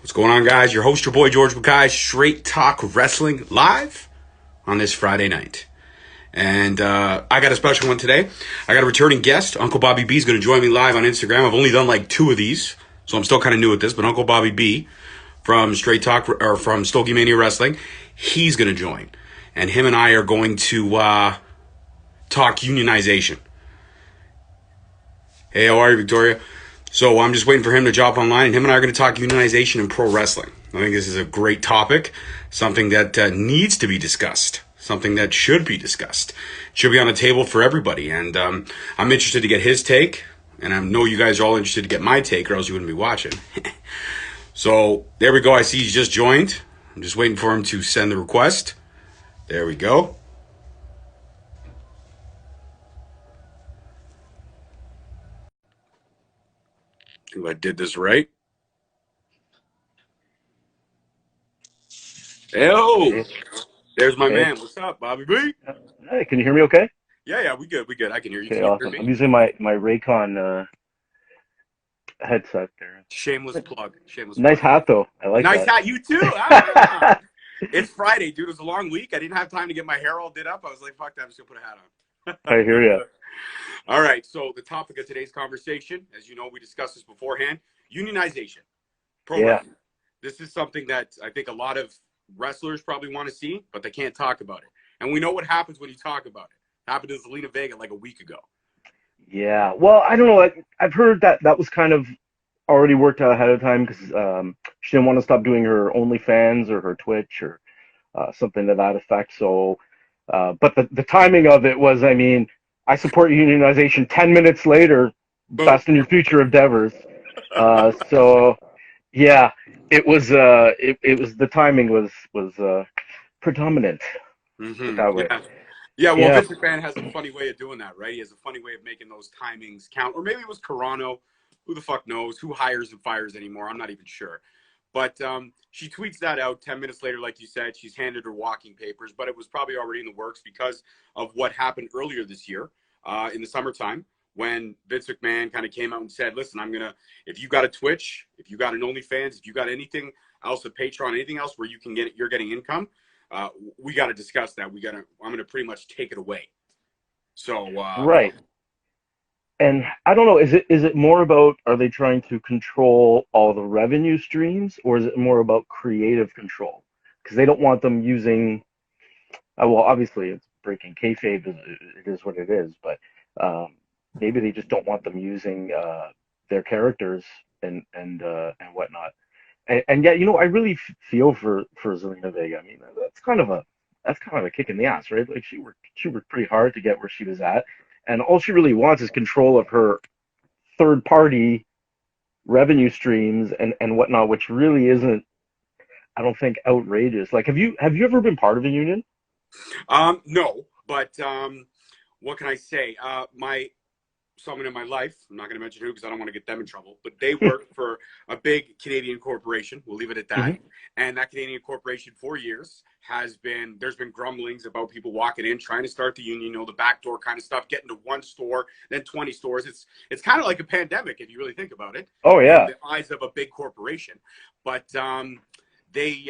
What's going on, guys? Your host, your boy George Mackay, Straight Talk Wrestling live on this Friday night. And I got a special one today. I got a returning guest. Uncle Bobby B is going to join me live on Instagram. I've only done like 2 of these, so I'm still kind of new at this. But Uncle Bobby B from Straight Talk or from Stogie Mania Wrestling, he's going to join, and him and I are going to talk unionization. Hey, how are you, Victoria? So I'm just waiting for him to drop online, and him and I are going to talk unionization in pro wrestling. I think this is a great topic, something that needs to be discussed, something that should be discussed. It should be on the table for everybody, and I'm interested to get his take, and I know you guys are all interested to get my take, or else you wouldn't be watching. So there we go. I see he's just joined. I'm just waiting for him to send the request. There we go. If I did this right. Hey, Hey, there's my hey, man. What's up, Bobby B? hey, can you hear me okay? Yeah, we good, we good. I can hear you. Okay, Can you hear awesome. I'm me? using my Raycon headset there. Shameless plug. Shameless Nice plug. hat though. I like Nice that. hat. You too. Ah. It's Friday, dude. It was a long week. I didn't have time to get my hair all did up. I was like, fuck that. I'm just going to put a hat I on. hear you. All right. So, the topic of today's conversation, as you know, we discussed this beforehand, unionization, pro Yeah, wrestling. This is something that I think a lot of wrestlers probably want to see, but they can't talk about it. And we know what happens when you talk about it. It happened to Zelina Vega like a week ago. yeah. Well, I don't know. I've heard that that was kind of already worked out ahead of time because she didn't want to stop doing her OnlyFans or her Twitch or something to that effect. So, but the timing of it was, I mean, I support unionization. 10 minutes later, Boom. best in your future endeavors. So yeah, it was the timing was predominant, put it that way. Yeah. Yeah, well, Yeah. Vince McMahon has a funny way of doing that, right? He has a funny way of making those timings count. Or maybe it was Carano. Who the fuck knows? Who hires and fires anymore? I'm not even sure. But she tweets that out 10 minutes later, like you said. She's handed her walking papers, but it was probably already in the works because of what happened earlier this year in the summertime when Vince McMahon kind of came out and said, listen, if you got a Twitch, if you got an OnlyFans, if you got anything else, a Patreon, anything else where you're getting income, uh, we got to discuss that. I'm going to pretty much take it away. So, Right. And I don't know, is it more about, are they trying to control all the revenue streams, or is it more about creative control? Because they don't want them using, well, obviously it's breaking kayfabe, it is what it is, but um, maybe they just don't want them using their characters and whatnot. And yet, I really feel for Zelina Vega. I mean, that's kind of a kick in the ass, right? Like she worked pretty hard to get where she was at, and all she really wants is control of her third party revenue streams and whatnot, which really isn't, I don't think, outrageous. Like, have you ever been part of a union? no, but what can I say? Someone in my life, I'm not going to mention who because I don't want to get them in trouble, but they work for a big Canadian corporation. We'll leave it at that. Hmm. And that Canadian corporation for years there's been grumblings about people walking in, trying to start the union, the backdoor kind of stuff, getting to one store, then 20 stores. It's kind of like a pandemic if you really think about it Oh in yeah, the eyes of a big corporation. But they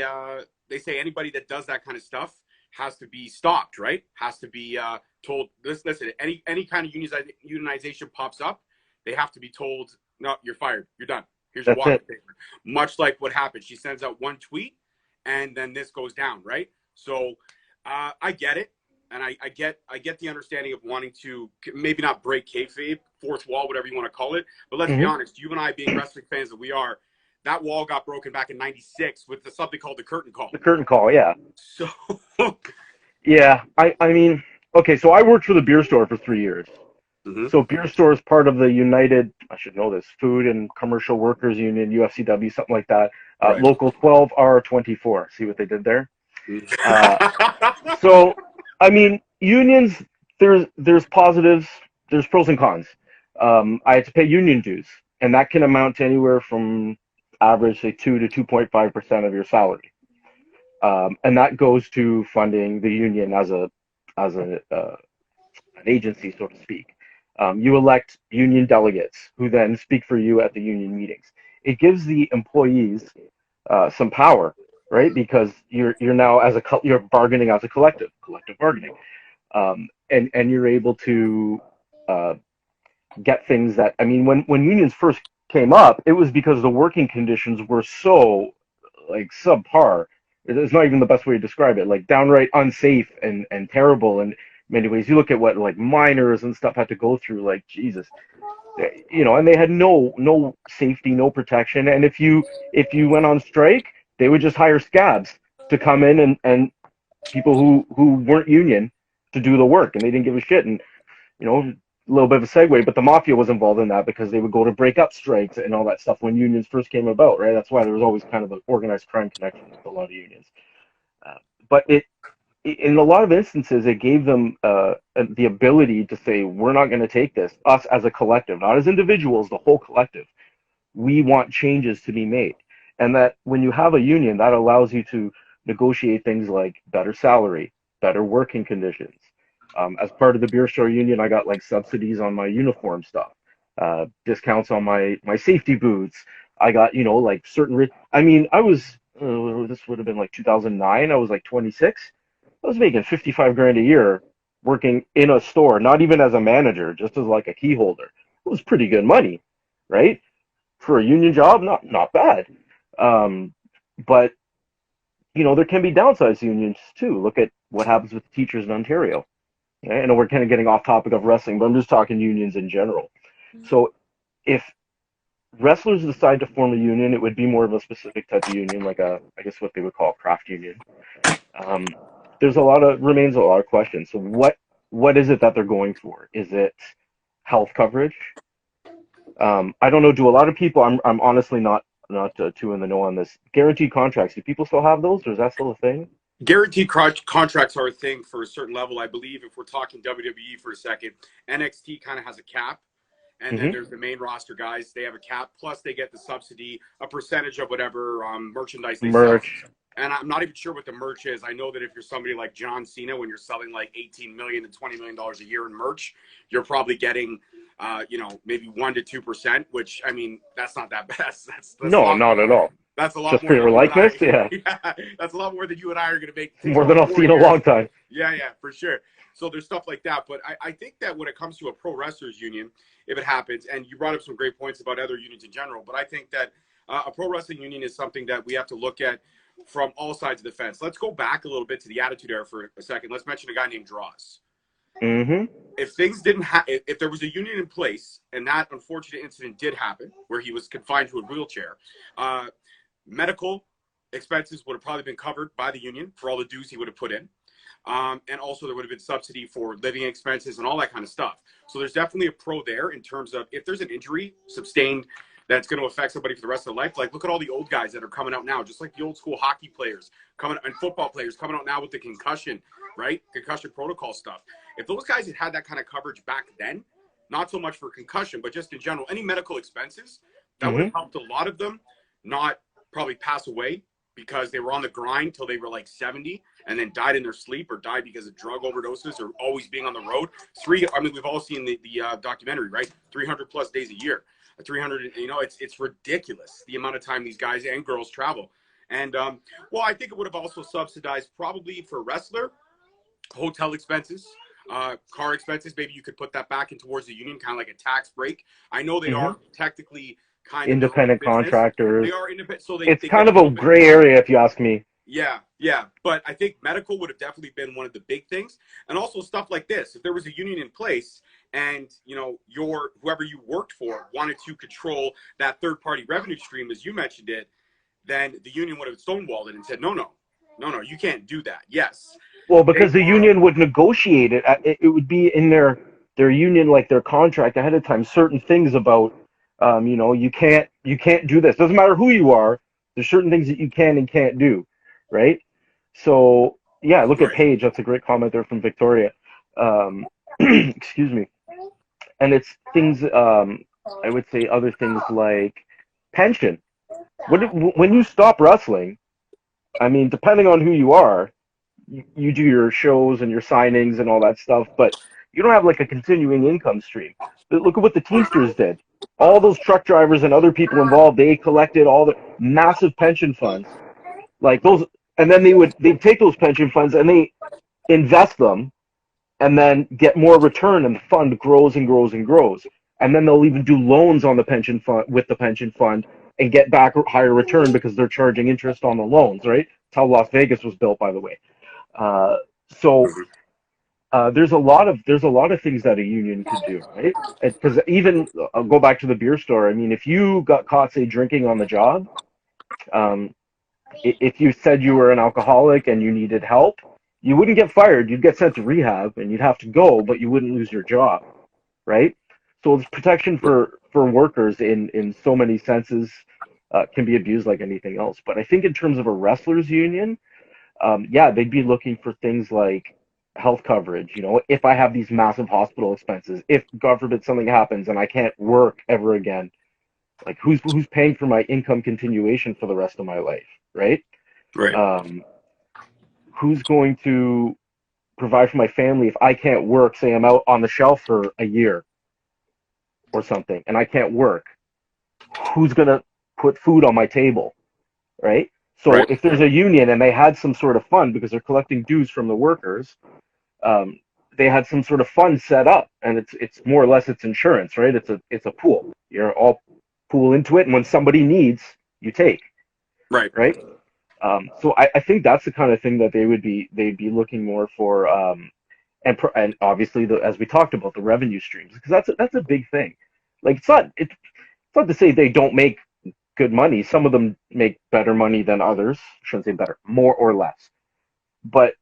say anybody that does that kind of stuff has to be stopped, right? Has to be told, listen, any kind of unionization pops up, they have to be told, no, you're fired. You're done. Here's your that's walking it. paper. Much like what happened. She sends out one tweet and then this goes down, right? So I get it. And I get the understanding of wanting to maybe not break kayfabe, fourth wall, whatever you want to call it. But let's be Hmm. honest, you and I being wrestling fans that we are, that wall got broken back in '96 with something called the curtain call. The curtain call, yeah. So Yeah, I mean, okay, so I worked for the beer store for 3 years. Mhm. So beer store is part of the United, I should know this, Food and Commercial Workers Union, UFCW, something like that. Right. Local 12R24. See what they did there? Uh, Mm-hmm. so, I mean, unions, there's positives, there's pros and cons. I had to pay union dues, and that can amount to anywhere from average, say, 2 to 2.5% of your salary. And that goes to funding the union as an agency, so to speak. You elect union delegates who then speak for you at the union meetings. It gives the employees some power, right? Because you're now you're bargaining as a collective bargaining, and you're able to uh, get things that, I mean, when unions first came up, it was because the working conditions were so like subpar. It's not even the best way to describe it. Like downright unsafe and terrible in many ways. You look at what like miners and stuff had to go through. Like Jesus, and they had no safety, no protection. And if you went on strike, they would just hire scabs to come in and people who weren't union to do the work, and they didn't give a shit. And a little bit of a segue, but the mafia was involved in that because they would go to break up strikes and all that stuff when unions first came about, right? That's why there was always kind of an organized crime connection with a lot of unions. But in a lot of instances, it gave them the ability to say, we're not going to take this, us as a collective, not as individuals, the whole collective. We want changes to be made. And that when you have a union, that allows you to negotiate things like better salary, better working conditions. As part of the beer store union, I got like subsidies on my uniform stuff, discounts on my safety boots. I got like certain. I mean, I was this would have been like 2009. I was like 26. I was making 55 grand a year working in a store, not even as a manager, just as like a key holder. It was pretty good money, right? For a union job, not bad. Um, but there can be downsides to unions too. Look at what happens with teachers in Ontario. I know we're kind of getting off topic of wrestling, but I'm just talking unions in general. So if wrestlers decide to form a union, it would be more of a specific type of union, like I guess what they would call a craft union. Um, there's remains a lot of questions. So what is it that they're going for? Is it health coverage? I don't know. Do a lot of people? I'm honestly not too in the know on this. Guaranteed contracts. Do people still have those, or is that still a thing? Guaranteed contracts are a thing for a certain level. I believe if we're talking WWE for a second, NXT kind of has a cap. And then Mm-hmm. there's the main roster guys. They have a cap. Plus, they get the subsidy, a percentage of whatever merchandise they sell. Merch. And I'm not even sure what the merch is. I know that if you're somebody like John Cena, when you're selling like $18 million to $20 million a year in merch, you're probably getting, maybe 1% to 2%. Which I mean, that's not that bad. That's a No, lot not at more. all. That's a lot Just more for than your you and likeness, I. yeah. Yeah, that's a lot more than you and I are going to make. It takes More about than I've 4 seen in a years. long time. Yeah, for sure. So there's stuff like that. But I think that when it comes to a pro wrestlers union, if it happens, and you brought up some great points about other unions in general, but I think that a pro wrestling union is something that we have to look at from all sides of the fence. Let's go back a little bit to the Attitude Era for a second. Let's mention a guy named Dross. Mm-hmm. If things didn't if there was a union in place, and that unfortunate incident did happen, where he was confined to a wheelchair, medical expenses would have probably been covered by the union for all the dues he would have put in. And also there would have been subsidy for living expenses and all that kind of stuff. So there's definitely a pro there in terms of if there's an injury sustained that's going to affect somebody for the rest of their life. Like look at all the old guys that are coming out now, just like the old school hockey players coming and football players coming out now with the concussion, right? Concussion protocol stuff. If those guys had that kind of coverage back then, not so much for concussion, but just in general, any medical expenses, that would Mm-hmm. have helped a lot of them not probably pass away because they were on the grind till they were like 70 and then died in their sleep or died because of drug overdoses or always being on the road. We've all seen the documentary, right? 300 plus days a year. 300, it's ridiculous the amount of time these guys and girls travel. And, I think it would have also subsidized probably for a wrestler, hotel expenses, car expenses. Maybe you could put that back in towards the union, kind of like a tax break. I know they Mm-hmm. are technically kind of their own Independent business. contractors. They are independent, so It's they get kind a of a little bit gray more. area, if you ask me. Yeah. But I think medical would have definitely been one of the big things. And also stuff like this. If there was a union in place and, whoever you worked for wanted to control that third party revenue stream, as you mentioned it, then the union would have stonewalled it and said, no, you can't do that. Yes. Well, They because the are, union would negotiate it. It would be in their union, like their contract ahead of time, certain things about, you can't do this. Doesn't matter who you are. There's certain things that you can and can't do, right? So yeah, look at right. Paige. That's a great comment there from Victoria. Excuse me. And it's things. I would say other things like pension. When you stop wrestling, I mean, depending on who you are, you do your shows and your signings and all that stuff, but you don't have like a continuing income stream. But look at what the Teamsters did. all those truck drivers and other people involved, they collected all the massive pension funds, like those, and then they'd take those pension funds and they invest them and then get more return, and the fund grows and grows and grows. And then they'll even do loans on the pension fund with the pension fund and get back higher return because they're charging interest on the loans, right? That's how Las Vegas was built, by the way. Uh, so Mhm. there's a lot of things that a union could do, right? Because even I'll go back to the beer store. I mean, if you got caught, say, drinking on the job, um, if you said you were an alcoholic and you needed help, you wouldn't get fired. You'd get sent to rehab and you'd have to go, but you wouldn't lose your job, right? So it's protection for workers in so many senses, can be abused like anything else. But I think in terms of a wrestlers union, yeah, they'd be looking for things like health coverage. You know, if I have these massive hospital expenses, if God forbid something happens and I can't work ever again, like who's paying for my income continuation for the rest of my life, right? Right. Um, who's going to provide for my family if I can't work? Say I'm out on the shelf for a year or something and I can't work. Who's gonna put food on my table, right? So Right. if there's a union and they had some sort of fund because they're collecting dues from the workers, um, they had some sort of fund set up, and it's more or less it's insurance, right? It's a pool. You're all pool into it, and when somebody needs, you take, Right. right? So I think that's the kind of thing that they'd be looking more for, and obviously as we talked about the revenue streams, because that's a big thing. Like it's not to say they don't make good money. Some of them make better money than others. I shouldn't say better, more or less. But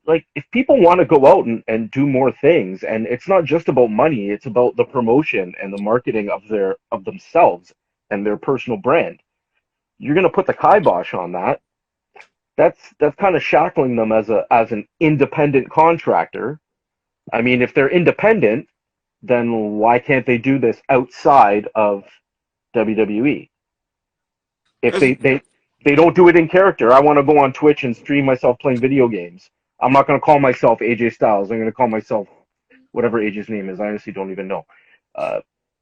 like if people want to go out and do more things, and it's not just about money, it's about the promotion and the marketing of themselves and their personal brand. You're gonna put the kibosh on that. That's kind of shackling them as an independent contractor. I mean, if they're independent, then why can't they do this outside of WWE? If That's, they don't do it in character, I want to go on Twitch and stream myself playing video games. I'm not going to call myself AJ Styles. I'm going to call myself whatever AJ's name is. I honestly don't even know. Uh,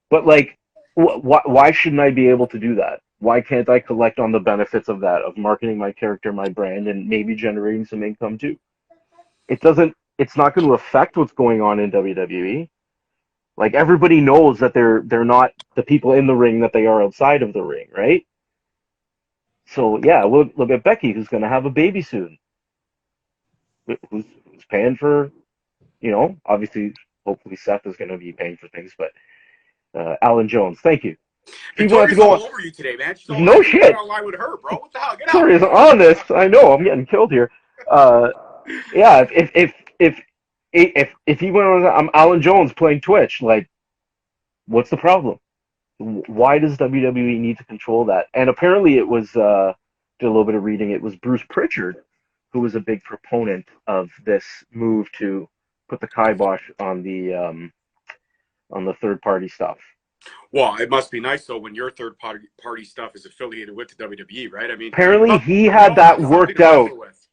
but like, why shouldn't I be able to do that? Why can't I collect on the benefits of that, of marketing my character, my brand, and maybe generating some income too? It doesn't. It's not going to affect what's going on in WWE. Like everybody knows that they're not the people in the ring that they are outside of the ring, right? So yeah, look at Becky, who's going to have a baby soon. Who's paying for, obviously, hopefully Seth is going to be paying for things, but Alan Jones, thank you. He wanted to Victoria's go all on. over you today, man. She's all No like, "You get shit. online with her, bro. What the hell? Get out." Sorry, is on this. I know I'm getting killed here. Uh, yeah, if he went on, I'm Alan Jones playing Twitch. Like, what's the problem? Why does WWE need to control that? And apparently, it was did a little bit of reading. It was Bruce Pritchard who was a big proponent of this move to put the kibosh on the third party stuff. Well, it must be nice though when your third party stuff is affiliated with the WWE, right? I mean, Apparently, he we had all that have something worked to out. wrestle with.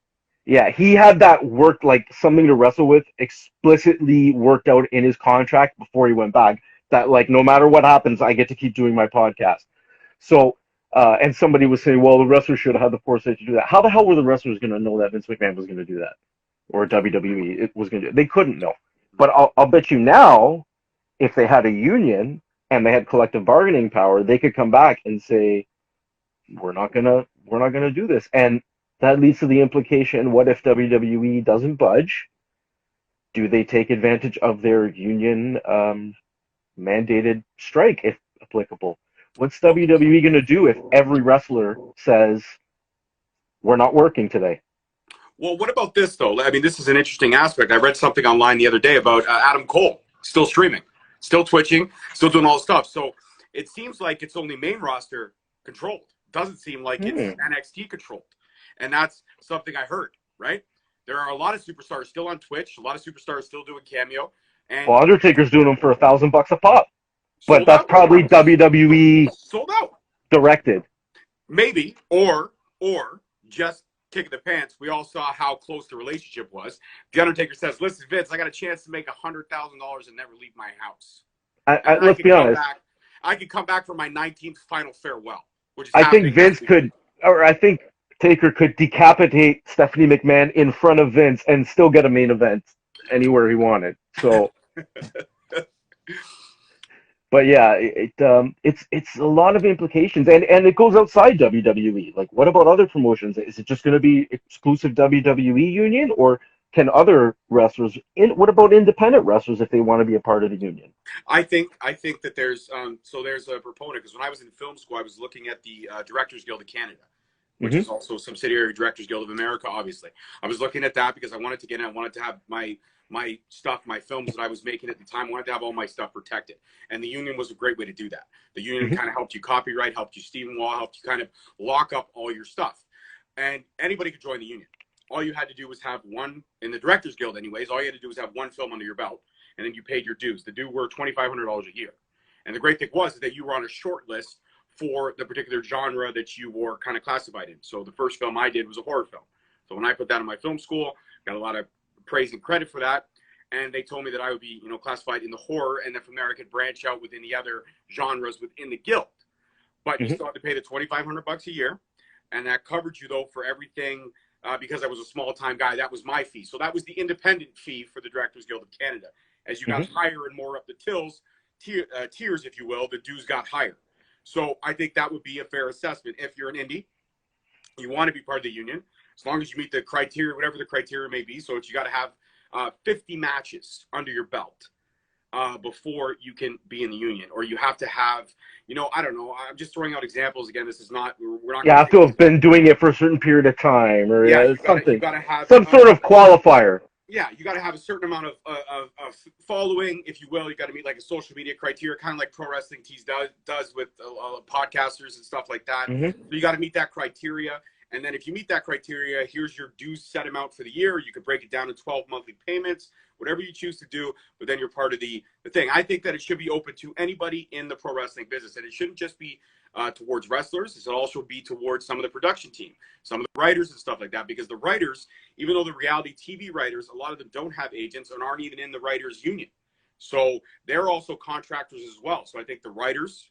Yeah, he had that worked, like something to wrestle with, explicitly worked out in his contract before he went back. That like no matter what happens, I get to keep doing my podcast. So, and somebody was saying, well, the wrestlers should have had the foresight to do that. How the hell were the wrestlers going to know that Vince McMahon was going to do that, or WWE it was going to? They couldn't know. But I'll bet you now, if they had a union and they had collective bargaining power, they could come back and say, we're not gonna do this, and that leads to the implication: what if WWE doesn't budge? Do they take advantage of their union mandated strike, if applicable? What's Well, WWE going to do if every wrestler says we're not working today? well, what about this though? I mean, this is an interesting aspect. I read something online the other day about Adam Cole still streaming, still twitching, still doing all this stuff. So it seems like it's only main roster controlled. Doesn't seem like it's Hmm. NXT controlled, and that's something I heard. Right? There are a lot of superstars still on Twitch. A lot of superstars still doing cameo, Well, and Undertaker's doing them for $1,000 a pop, but sold that's out. probably WWE Sold out. directed. Maybe, or just kick the pants. We all saw how close the relationship was. The Undertaker says, "Listen, Vince, I got a chance to make $100,000 and never leave my house, and then I Let's could be come honest. back. I could come back for my 19th final farewell, which is I think happening Vince next week. could, or I think Taker could decapitate Stephanie McMahon in front of Vince and still get a main event anywhere he wanted. So, but yeah, it's a lot of implications, and it goes outside WWE. Like, what about other promotions? Is it just going to be exclusive WWE union, or can other wrestlers? What about independent wrestlers if they want to be a part of the union? I think that there's a proponent, because when I was in film school, I was looking at the Directors Guild of Canada, which Hmm. is also a subsidiary of Directors Guild of America. Obviously, I was looking at that because I wanted to get in. I wanted to have my stuff, my films that I was making at the time. I wanted to have all my stuff protected, and the union was a great way to do that. The union Hmm. kind of helped you copyright, helped you Stephen Wall, helped you kind of lock up all your stuff, and anybody could join the union. All you had to do was have one in the Directors Guild, anyways. All you had to do was have one film under your belt, and then you paid your dues. The due were $2,500 a year. And the great thing was that you were on a short list for the particular genre that you were kind of classified in. So the first film I did was a horror film. So when I put that in my film school, got a lot of praise and credit for that. And they told me that I would be, classified in the horror, and then from there I could branch out within the other genres within the guild. But you Hmm. still had to pay the $2,500 a year, and that covered you though for everything. Because I was a small time guy, that was my fee. So that was the independent fee for the Directors Guild of Canada. As you got Hmm. higher and more up the tiers, if you will, the dues got higher. So I think that would be a fair assessment. If you're an indie, you want to be part of the union, as long as you meet the criteria, whatever the criteria may be. So it's, you got to have 50 matches under your belt before you can be in the union, or you have to have, I don't know. I'm just throwing out examples. Again, this is not, we're not You going to have take to this. have been doing it for a certain period of time, or Yeah, you something, gotta have some sort of qualifier. yeah, you got to have a certain amount of following, if you will. You got to meet like a social media criteria, kind of like Pro Wrestling Tees does with podcasters and stuff like that. Hmm. So you got to meet that criteria, and then if you meet that criteria, here's your dues set amount for the year. You could break it down to 12 monthly payments, whatever you choose to do. But then you're part of the thing. I think that it should be open to anybody in the pro wrestling business, and it shouldn't just be towards wrestlers. It should also be towards some of the production team, some of the writers and stuff like that, because the writers, even though the reality TV writers, a lot of them don't have agents and aren't even in the writers union. So they're also contractors as well. So I think the writers,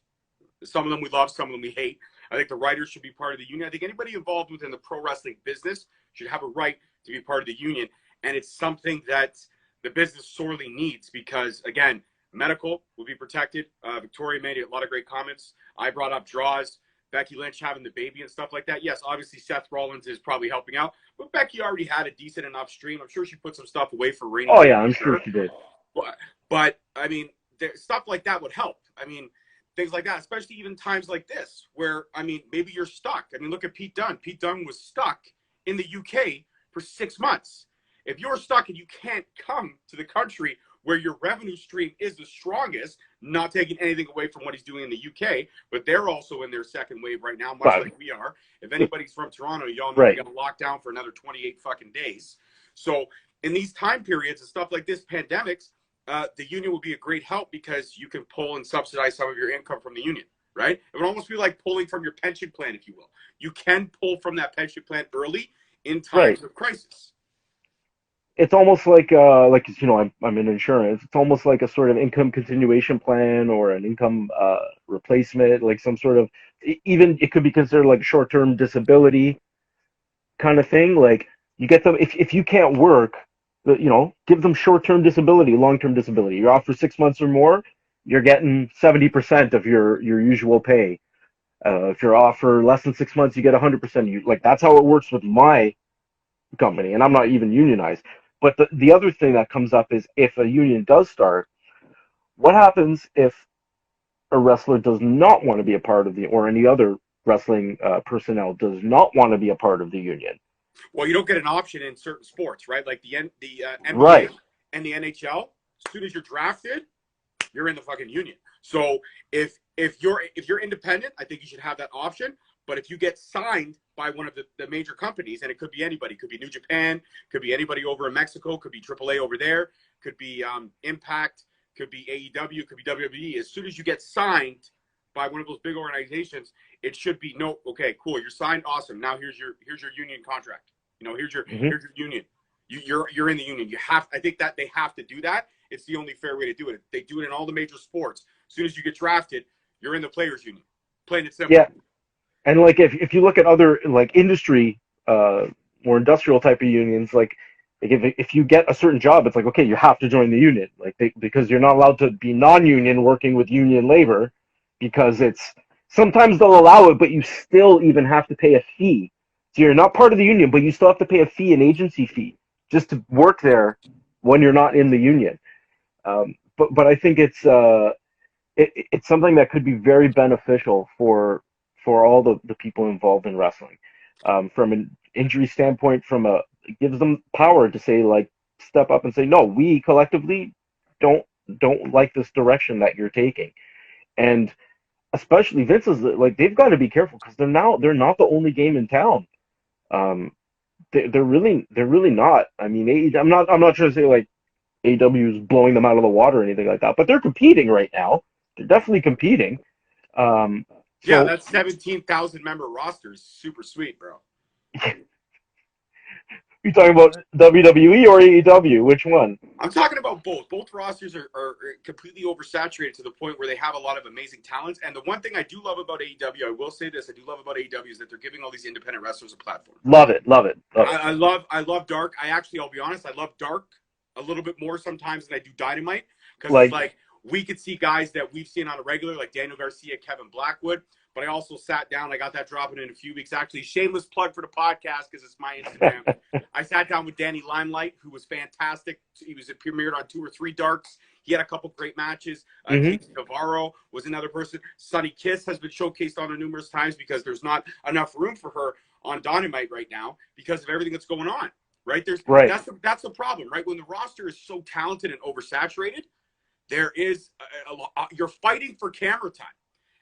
some of them we love, some of them we hate. I think the writers should be part of the union. I think anybody involved within the pro wrestling business should have a right to be part of the union. And it's something that the business sorely needs because, again, medical will be protected. Victoria made a lot of great comments. I brought up draws. Becky Lynch having the baby and stuff like that. Yes, obviously Seth Rollins is probably helping out, but Becky already had a decent enough stream. I'm sure she put some stuff away for rainy Oh day yeah, for I'm sure sure. she did. But I mean, stuff like that would help. I mean, things like that, especially even times like this, where I mean, maybe you're stuck. I mean, look at Pete Dunne. Pete Dunne was stuck in the UK for 6 months. If you're stuck and you can't come to the country where your revenue stream is the strongest, not taking anything away from what he's doing in the UK, but they're also in their second wave right now, much But like we are. If anybody's from Toronto, y'all know we right, got locked down for another 28 fucking days. So in these time periods and stuff like this, pandemics, the union will be a great help because you can pull and subsidize some of your income from the union, right? It would almost be like pulling from your pension plan, if you will. You can pull from that pension plan early in right. times of crisis. It's almost like I'm in insurance. It's almost like a sort of income continuation plan or an income replacement, like some sort of even it could be considered like a short-term disability kind of thing. Like you get them if you can't work, give them short-term disability, long-term disability. You're off for 6 months or more, you're getting 70% of your usual pay. If you're off for less than 6 months, you get 100%. You like that's how it works with my company, and I'm not even unionized. But the other thing that comes up is if a union does start, what happens if a wrestler does not want to be a part of the, or any other wrestling personnel does not want to be a part of the union? Well, you don't get an option in certain sports, right? Like the NBA Right. and the NHL. As soon as you're drafted, you're in the fucking union. So if you're independent, I think you should have that option. But if you get signed by one of the major companies, and it could be anybody, could be New Japan, could be anybody over in Mexico, could be AAA over there, could be Impact, could be AEW, could be WWE. As soon as you get signed by one of those big organizations, it should be no, okay, cool, you're signed, awesome. Now here's your union contract. Hmm. Here's your union. You're in the union. I think that they have to do that. It's the only fair way to do it. They do it in all the major sports. As soon as you get drafted, You're in the players union. Plain and simple. Yeah, and like if you look at other like industry, more industrial type of unions, like if you get a certain job, it's like okay, you have to join the union, like because you're not allowed to be non-union working with union labor, because it's sometimes they'll allow it, but you still even have to pay a fee. So you're not part of the union, but you still have to pay a fee, an agency fee, just to work there when you're not in the union. But I think it's something that could be very beneficial for all the people involved in wrestling, from an injury standpoint. It gives them power to say, like, step up and say no, we collectively don't don't like this direction that you're taking. And especially Vince is like, they've got to be careful because they're not the only game in town. um they're really not. I mean, I'm not trying to say like AEW is blowing them out of the water or anything like that, but they're competing right now. They're definitely competing. Um, Yeah, so that 17,000 member roster is super sweet, bro. you talking about WWE or AEW? Which one? I'm talking about both. Both rosters are completely oversaturated to the point where they have a lot of amazing talents. And the one thing I do love about AEW, I will say this, I do love about AEW is that they're giving all these independent wrestlers a platform. Love it, love it, love it. I love Dark. I'll be honest, I love Dark a little bit more sometimes than I do Dynamite, because it's Like, like we could see guys that we've seen on a regular, like Daniel Garcia, Kevin Blackwood. But I also sat down. I got that dropping in a few weeks. Actually, shameless plug for the podcast because it's my Instagram. I sat down with Danny Limelight, who was fantastic. He was premiered on 2 or 3 Darks. He had a couple great matches. hmm Casey Navarro was another person. Sunny Kiss has been showcased on her numerous times because there's not enough room for her on Dynamite right now because of everything that's going on. Right? right. That's the problem. Right? When the roster is so talented and oversaturated, there is you're fighting for camera time.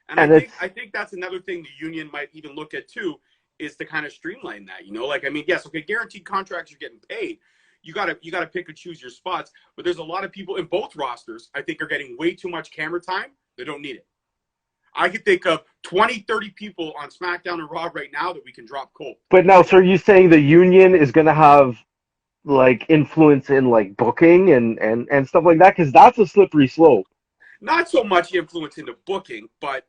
And And it's I think that's another thing the union might even look at too, is to kind of streamline that. Like, I mean, yes, okay, guaranteed contracts, you're getting paid. You gotta pick and choose your spots. But there's a lot of people in both rosters I think are getting way too much camera time. They don't need it. I could think of 20, 30 people on SmackDown and Raw right now that we can drop cold. but now, so are you saying the union is going to have like influence in like booking and stuff like that? Because that's a slippery slope. Not so much influence into booking, but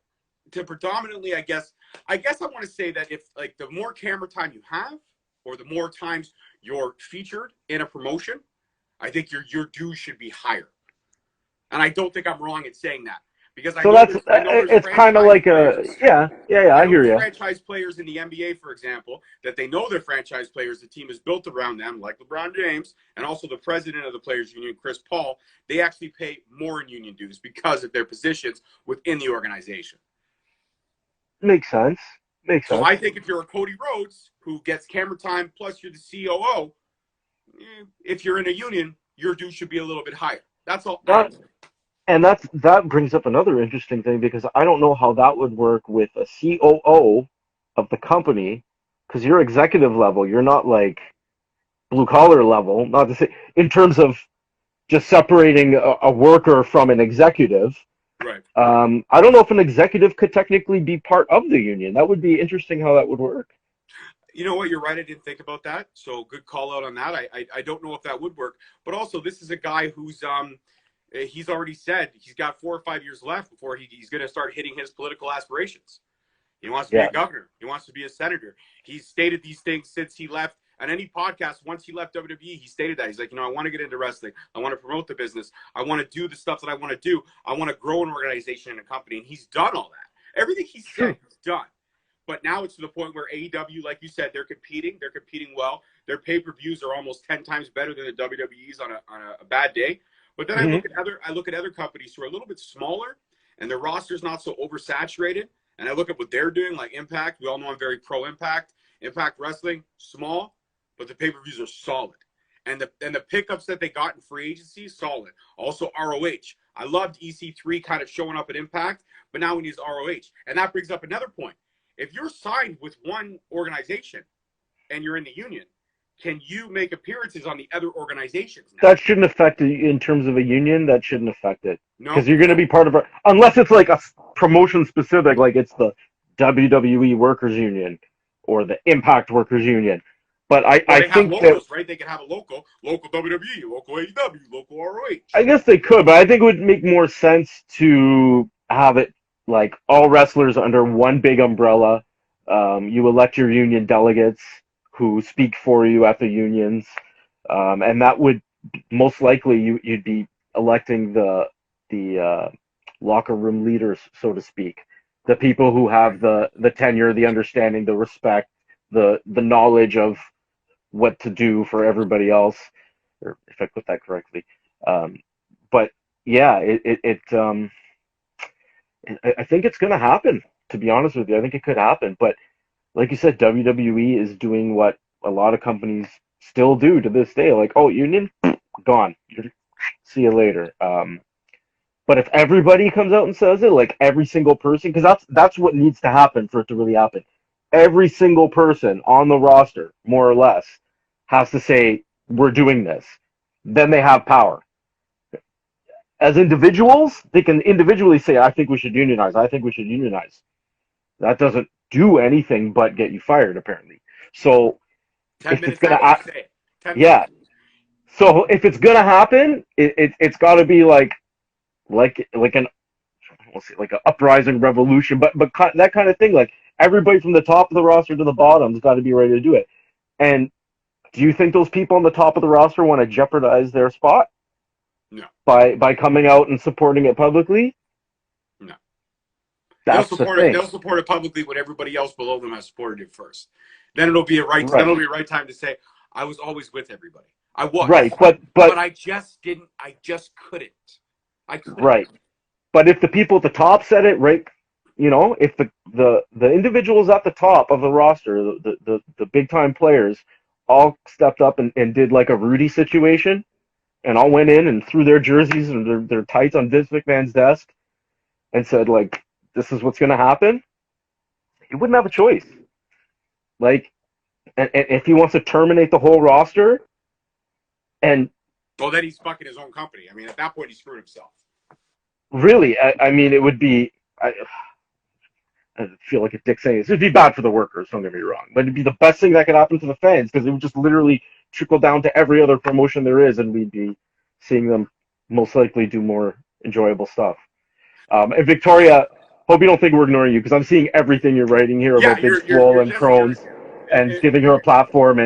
to predominantly, I guess I want to say that if like the more camera time you have, or the more times you're featured in a promotion, I think your dues should be higher. And I don't think I'm wrong in saying that, because So I know there's it's kind of franchise like a players. yeah. I I know hear there's you. franchise players in the NBA, for example, that they know they're franchise players. The team is built around them, like LeBron James, and also the president of the Players Union, Chris Paul. They actually pay more in union dues because of their positions within the organization. Makes sense. Makes So sense. I think if you're a Cody Rhodes who gets camera time plus you're the COO, if you're in a union, your dues should be a little bit higher. That's all. That and that brings up another interesting thing, because I don't know how that would work with a COO of the company, because you're executive level. You're not like blue collar level. Not to say in terms of just separating a worker from an executive. Right. I don't know if an executive could technically be part of the union. That would be interesting how that would work. You know what? You're right. I didn't think about that. So good call out on that. I don't know if that would work. But also, this is a guy who's he's already said he's got 4 or 5 years left before he's going to start hitting his political aspirations. He wants to be Yeah. a governor. He wants to be a senator. He's stated these things since he left. On any podcast, once he left WWE, he stated that. He's like, I want to get into wrestling. I want to promote the business. I want to do the stuff that I want to do. I want to grow an organization and a company. And he's done all that. Everything he said, he's done. But now it's to the point where AEW, like you said, they're competing. They're competing well. Their pay-per-views are almost 10 times better than the WWE's on a bad day. But then hmm I look at other companies who are a little bit smaller and their roster's not so oversaturated. And I look at what they're doing, like Impact. We all know I'm very pro Impact. Impact Wrestling, small, but the pay-per-views are solid. And the pickups that they got in free agency, solid. Also ROH. I loved EC3 kind of showing up at Impact, but now we need ROH. And that brings up another point. If you're signed with one organization and you're in the union, can you make appearances on the other organizations now? That shouldn't affect it in terms of a union. That shouldn't affect it, No, because you're going to be part of unless it's like a promotion specific, like it's the WWE Workers Union or the Impact Workers Union. But Well, I they have think that logos, right? They can have a local WWE, local AEW, local ROH. I guess they could, but I think it would make more sense to have it like all wrestlers under one big umbrella. You elect your union delegates who speak for you at the unions, and that would most likely you'd be electing the locker room leaders, so to speak, the people who have the tenure, the understanding, the respect, the knowledge of what to do for everybody else, or if I put that correctly. Um, but yeah, I think it's going to happen. To be honest with you, I think it could happen. But like you said, WWE is doing what a lot of companies still do to this day. Like, oh, union gone. See you later. But if everybody comes out and says it, like every single person, because that's what needs to happen for it to really happen. Every single person on the roster, more or less, has to say we're doing this. Then they have power. As individuals, they can individually say, I think we should unionize. I think we should unionize. That doesn't do anything but get you fired, apparently. So 10 if it's minutes gonna, after you say it. 10 yeah. minutes. So if it's gonna happen, it's got to be like an, we'll see, like an uprising revolution, but that kind of thing. Like everybody from the top of the roster to the bottom's got to be ready to do it. And do you think those people on the top of the roster want to jeopardize their spot No. by coming out and supporting it publicly? No. They'll That's the support it. thing. They'll support it publicly when everybody else below them has supported it first. Then it'll be a right. Then Right. it'll be a right time to say, "I was always with everybody. I was, Right. but I just didn't. I just couldn't. I couldn't." Right. But if the people at the top said it, right, if the individuals at the top of the roster, the big time players, all stepped up and did like a Rudy situation, and all went in and threw their jerseys and their tights on Vince McMahon's desk and said like, "This is what's going to happen," he wouldn't have a choice. Like, and if he wants to terminate the whole roster, and Well, then he's fucking his own company. I mean, at that point, he screwed himself. really, I mean, it would be. I feel like a dick saying this. It'd be bad for the workers, don't get me wrong. But it'd be the best thing that could happen to the fans because it would just literally trickle down to every other promotion there is, and we'd be seeing them most likely do more enjoyable stuff. And Victoria, hope you don't think we're ignoring you because I'm seeing everything you're writing here Yeah, about Big Swole you're and definitely not. Crohn's and giving her a platform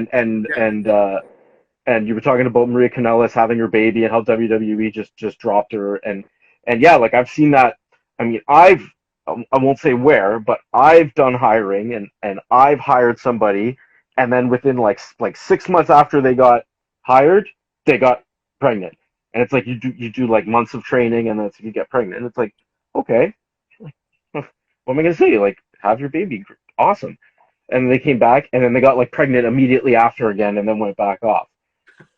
Yeah, and you were talking about Maria Kanellis having her baby and how WWE just dropped her and yeah, like I've seen that. I mean, I won't say where, but I've done hiring and I've hired somebody, and then within like 6 months after they got hired, they got pregnant, and it's like you do like months of training, and then you get pregnant, and it's like okay, what am I gonna say? Like have your baby, awesome, and they came back, and then they got like pregnant immediately after again, and then went back off,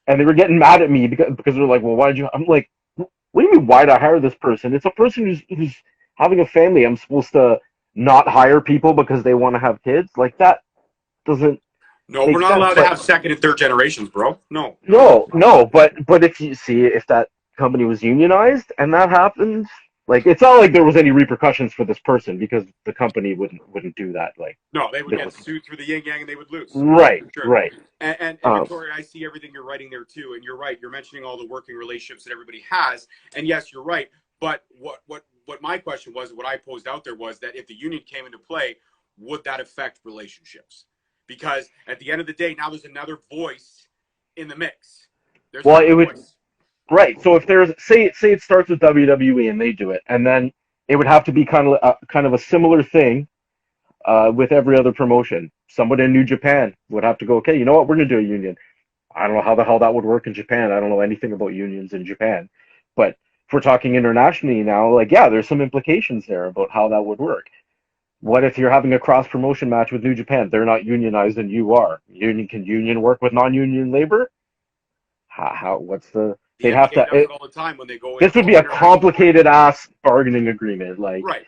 and they were getting mad at me because they're like, well, why did you? I'm like, what do you mean? Why did I hire this person? It's a person who's having a family. I'm supposed to not hire people because they want to have kids? Like that doesn't no, we're make not sense. allowed to But have second and third generations, bro. No, no. But if you see if that company was unionized and that happened, like it's not like there was any repercussions for this person because the company wouldn't do that. Like no, they would there get was sued through the yin yang and they would lose right, for sure. right. And Um, Victoria, I see everything you're writing there too, and you're right. You're mentioning all the working relationships that everybody has, and yes, you're right. But what my question was, what I posed out there was that if the union came into play, would that affect relationships? Because at the end of the day, now there's another voice in the mix. There's well, another it would voice. right. So if there's say it starts with WWE and they do it, and then it would have to be kind of a similar thing with every other promotion. Someone in New Japan would have to go, okay, you know what, we're going to do a union. I don't know how the hell that would work in Japan. I don't know anything about unions in Japan. But if we're talking internationally now, like, yeah, there's some implications there about how that would work. What if you're having a cross promotion match with New Japan? They're not unionized and you are. Can union work with non union labor? What's The they'd have NBA to, does it all the time when they go this into would be all a international. complicated ass bargaining agreement. Like, Right.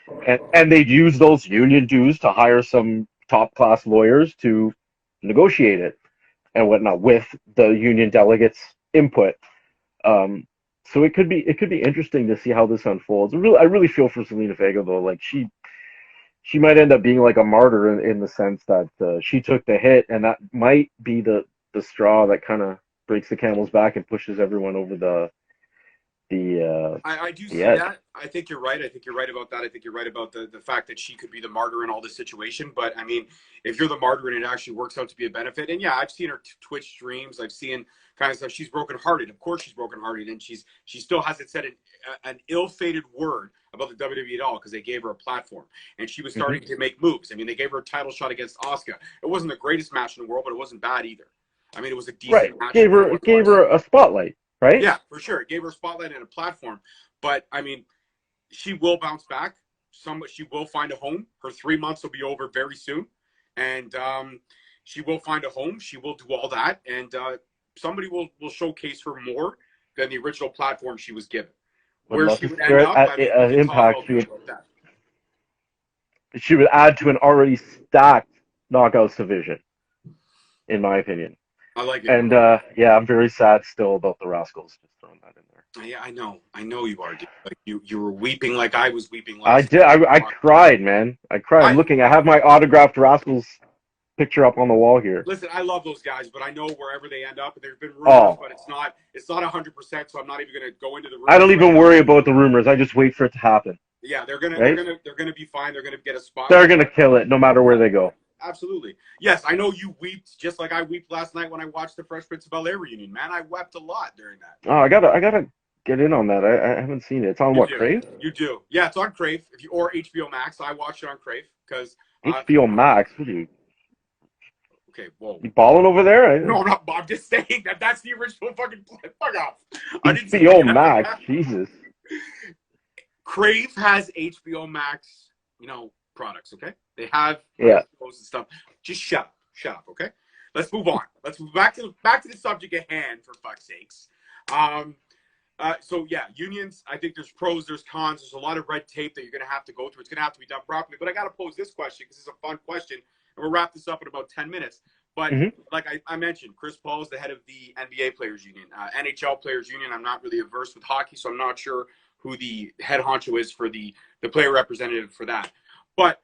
and they'd use those union dues to hire some top class lawyers to negotiate it and whatnot with the union delegates' input. Um, so it could be interesting to see how this unfolds. I really feel for Selena Vega though. Like she might end up being like a martyr in the sense that she took the hit, and that might be the straw that kind of breaks the camel's back and pushes everyone over I do the see edge. that. I think you're right. I think you're right about that. I think you're right about the fact that she could be the martyr in all this situation. But I mean, if you're the martyr and it actually works out to be a benefit, and yeah, I've seen her Twitch streams. I've seen kind of stuff. She's brokenhearted. Of course, she's brokenhearted, and she still hasn't said an ill-fated word about the WWE at all because they gave her a platform and she was starting to make moves. I mean, they gave her a title shot against Asuka. It wasn't the greatest match in the world, but it wasn't bad either. I mean, it was a Right. decent match for what it Gave was. her a spotlight, right? Yeah, for sure. It gave her a spotlight and a platform. But I mean, she will bounce back. She will find a home. Her 3 months will be over very soon, and she will find a home. She will do all that, and somebody will showcase her more than the original platform she was given. Would Where love she to would see end her up, at I mean, we can talk Impact. all day about that. She would add to an already stacked knockouts division, in my opinion. I like it. And yeah, I'm very sad still about the Rascals. Just throwing that in there. Yeah, I know you are, dude. Like you were weeping like I was weeping I last did. night. I cried, man. I cried. I'm I looking. I have my autographed Rascals picture up on the wall here. listen. I love those guys, but I know wherever they end up, there's been rumors, Oh, but it's not 100%. So I'm not even going to go into the I rumors don't right even now. worry about the rumors. I just wait for it to happen. Yeah, Right? they're gonna be fine. They're gonna get a They're spotlight. gonna kill it no matter where Yeah, they go. absolutely. Yes, I know you wept just like I wept last night when I watched the Fresh Prince of Bel Air reunion. Man, I wept a lot during that. Oh, I gotta get in on that. I haven't seen it. It's on You what, do, Crave? you do. Yeah, it's on Crave if you or HBO Max. I watched it on Crave because. HBO Max. What are Okay, whoa. you balling over there? No, I'm not. I'm just saying that's the original fucking. Fuck off. I didn't say HBO that. Max. Jesus. Crave has HBO Max, products. Okay, they have Yeah. shows and stuff. Just shut up. Okay, let's move on. Let's move back to the subject at hand. For fuck's sakes. So yeah, unions. I think there's pros, there's cons. There's a lot of red tape that you're going to have to go through. It's going to have to be done properly. But I got to pose this question because it's a fun question, and we'll wrap this up in about 10 minutes. But like I mentioned, Chris Paul is the head of the NBA Players Union, NHL Players Union. I'm not really averse with hockey, so I'm not sure who the head honcho is for the player representative for that. But